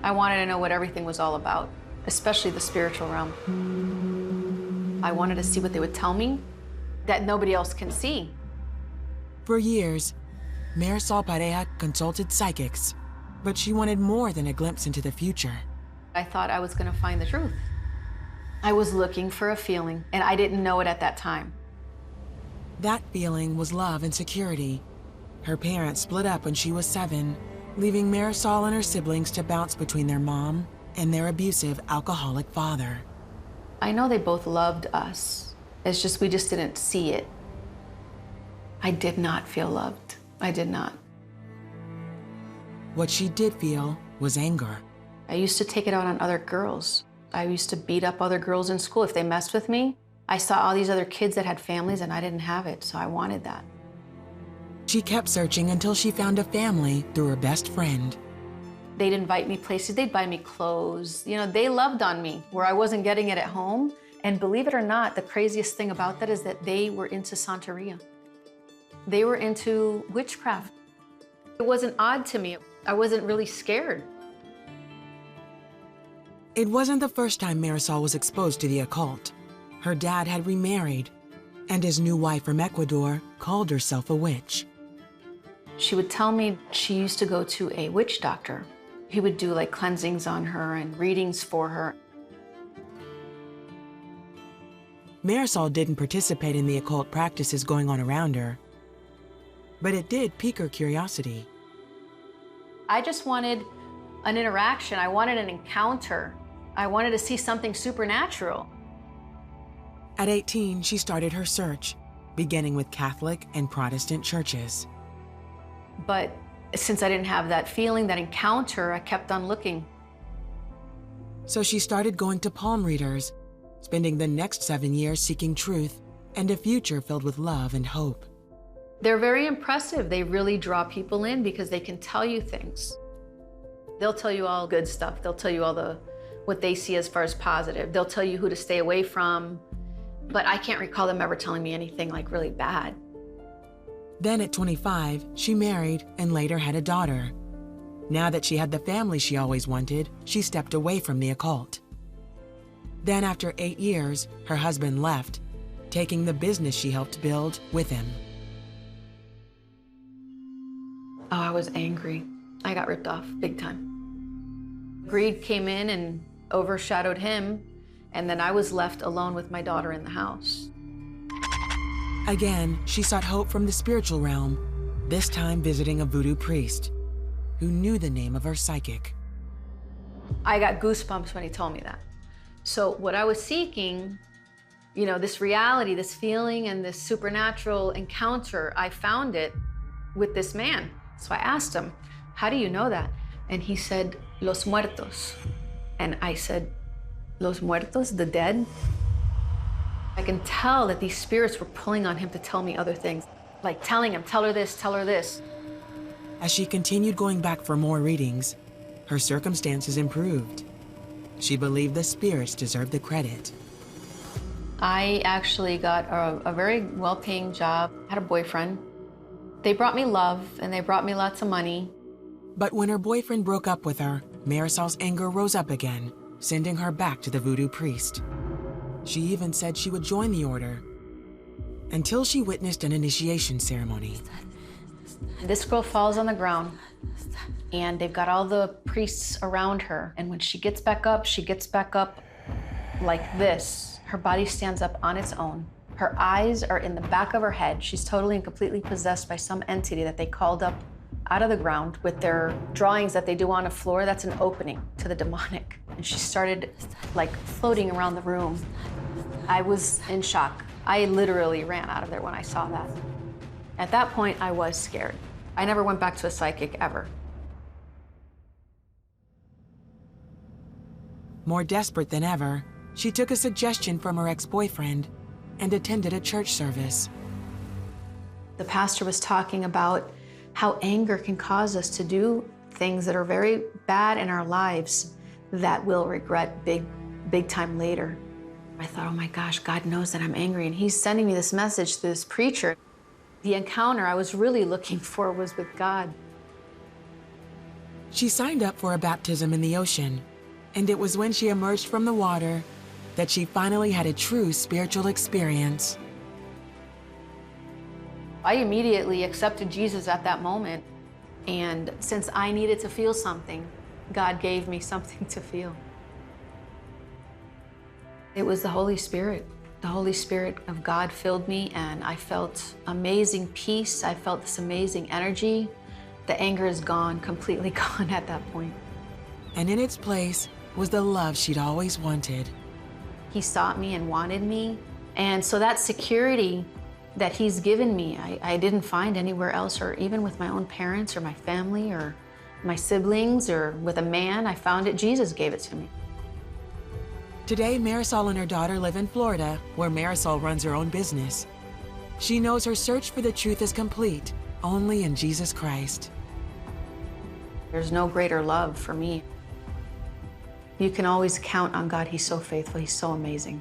I wanted to know what everything was all about, especially the spiritual realm. I wanted to see what they would tell me that nobody else can see. For years, Marisol Pareja consulted psychics, but she wanted more than a glimpse into the future. I thought I was going to find the truth. I was looking for a feeling, and I didn't know it at that time. That feeling was love and security. Her parents split up when she was 7, leaving Marisol and her siblings to bounce between their mom and their abusive alcoholic father. I know they both loved us. It's just we just didn't see it. I did not feel loved. I did not. What she did feel was anger. I used to take it out on other girls. I used to beat up other girls in school. If they messed with me, I saw all these other kids that had families and I didn't have it, so I wanted that. She kept searching until she found a family through her best friend. They'd invite me places, they'd buy me clothes. You know, they loved on me where I wasn't getting it at home. And believe it or not, the craziest thing about that is that they were into Santeria. They were into witchcraft. It wasn't odd to me. I wasn't really scared. It wasn't the first time Marisol was exposed to the occult. Her dad had remarried, and his new wife from Ecuador called herself a witch. She would tell me she used to go to a witch doctor. He would do like cleansings on her and readings for her. Marisol didn't participate in the occult practices going on around her, but it did pique her curiosity. I just wanted an interaction. I wanted an encounter. I wanted to see something supernatural. At 18, she started her search, beginning with Catholic and Protestant churches. But since I didn't have that feeling, that encounter, I kept on looking. So she started going to palm readers, spending the next 7 years seeking truth and a future filled with love and hope. They're very impressive. They really draw people in because they can tell you things. They'll tell you all good stuff. They'll tell you all what they see as far as positive. They'll tell you who to stay away from. But I can't recall them ever telling me anything like really bad. Then at 25, she married and later had a daughter. Now that she had the family she always wanted, she stepped away from the occult. Then after 8 years, her husband left, taking the business she helped build with him. Oh, I was angry. I got ripped off big time. Greed came in and overshadowed him, and then I was left alone with my daughter in the house. Again, she sought hope from the spiritual realm, this time visiting a voodoo priest who knew the name of her psychic. I got goosebumps when he told me that. So what I was seeking, you know, this reality, this feeling, and this supernatural encounter, I found it with this man. So I asked him, how do you know that? And he said, Los Muertos. And I said, Los Muertos, the dead? I can tell that these spirits were pulling on him to tell me other things, like telling him, tell her this, tell her this. As she continued going back for more readings, her circumstances improved. She believed the spirits deserved the credit. I actually got a very well-paying job, had a boyfriend. They brought me love and they brought me lots of money. But when her boyfriend broke up with her, Marisol's anger rose up again, sending her back to the voodoo priest. She even said she would join the order, until she witnessed an initiation ceremony. This girl falls on the ground, and they've got all the priests around her. And when she gets back up like this. Her body stands up on its own. Her eyes are in the back of her head. She's totally and completely possessed by some entity that they called up out of the ground with their drawings that they do on a floor. That's an opening to the demonic. And she started like floating around the room. I was in shock. I literally ran out of there when I saw that. At that point, I was scared. I never went back to a psychic ever. More desperate than ever, she took a suggestion from her ex-boyfriend and attended a church service. The pastor was talking about how anger can cause us to do things that are very bad in our lives that we'll regret big time later. I thought, oh my gosh, God knows that I'm angry, and he's sending me this message through this preacher. The encounter I was really looking for was with God. She signed up for a baptism in the ocean, and it was when she emerged from the water that she finally had a true spiritual experience. I immediately accepted Jesus at that moment, and since I needed to feel something, God gave me something to feel. It was the Holy Spirit. The Holy Spirit of God filled me, and I felt amazing peace. I felt this amazing energy. The anger is gone, completely gone at that point. And in its place was the love she'd always wanted. He sought me and wanted me, and so that security that he's given me, I didn't find anywhere else, or even with my own parents or my family or my siblings or with a man. I found it. Jesus gave it to me. Today, Marisol and her daughter live in Florida, where Marisol runs her own business. She knows her search for the truth is complete only in Jesus Christ. There's no greater love for me. You can always count on God. He's so faithful. He's so amazing.